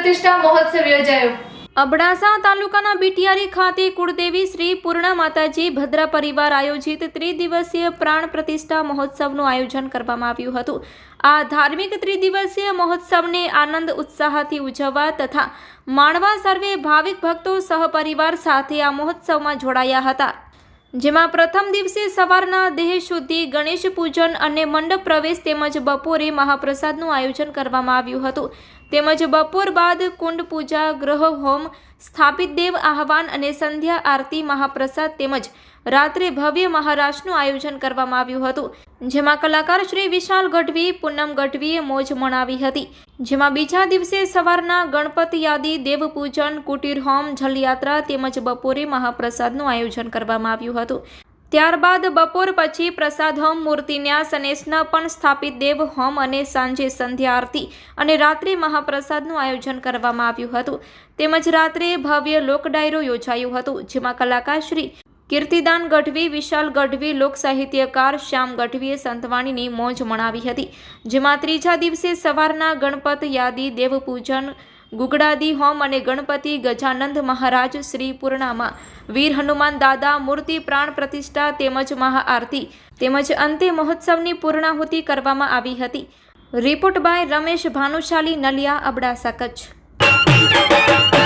પ્રતિષ્ઠા મહોત્સવ યોજાયો। અબડાસા તાલુકાના બીટિયારી ખાતે કુળદેવી શ્રી પૂર્ણા માતાજી ભદ્રા પરિવાર આયોજિત ત્રિદિવસીય પ્રાણ પ્રતિષ્ઠા મહોત્સવનું આયોજન કરવામાં આવ્યું હતું। આ ધાર્મિક ત્રિદિવસીય મહોત્સવને આનંદ ઉત્સાહથી ઉજવવા તથા માણવા સર્વે ભાવિક ભક્તો સહપરિવાર સાથે આ મહોત્સવમાં જોડાયા હતા, જેમાં પ્રથમ દિવસે સવારના દેહ શુદ્ધિ, ગણેશ પૂજન અને મંડપ પ્રવેશ તેમજ બપોરે મહાપ્રસાદનું આયોજન કરવામાં આવ્યું હતું। તેમજ બપોર બાદ કુંડ પૂજા, ગ્રહ હોમ, સ્થાપિત દેવ આહવાન અને સંધ્યા આરતી, મહાપ્રસાદ તેમજ રાત્રે ભવ્ય મહારાસનું આયોજન કરવામાં આવ્યું હતું, જેમાં કલાકાર શ્રી વિશાલ ગઢવી, પૂનમ ગઢવીએ મોજ મનાવી હતી। જેમાં બીજા દિવસે સવારના ગણપત યાદી, દેવ પૂજન, કુટીર હોમ, જલયાત્રા તેમજ બપોરે મહાપ્રસાદનું આયોજન કરવામાં આવ્યું હતું। ત્યારબાદ બપોર પછી પ્રસાદ હોમ, મૂર્તિન્યાસ અને સ્નપન, સ્થાપિત દેવ હોમ અને સાંજે સંધ્યા આરતી અને રાત્રે મહાપ્રસાદનું આયોજન કરવામાં આવ્યું હતું। તેમજ રાત્રે ભવ્ય લોક ડાયરો યોજાયો હતો, જેમાં કલાકાર શ્રી કીર્તિદાન ગઢવી, વિશાલ ગઢવી, લોક સાહિત્યકાર શ્યામ ગઢવીએ સંતવાણીની મોજ મનાવી હતી। જેમાં ત્રીજા દિવસે સવારના ગણપત યાદી, દેવ પૂજન, ગુગડાદી હોમ અને ગણપતિ ગજાનંદ મહારાજ શ્રી પૂર્ણામાં વીર હનુમાન દાદા મૂર્તિ પ્રાણ પ્રતિષ્ઠા તેમજ મહાઆરતી તેમજ અંતે મહોત્સવની પૂર્ણાહુતિ કરવામાં આવી હતી। Report by Ramesh Bhanushali, Naliya, Abdasa, Kutch.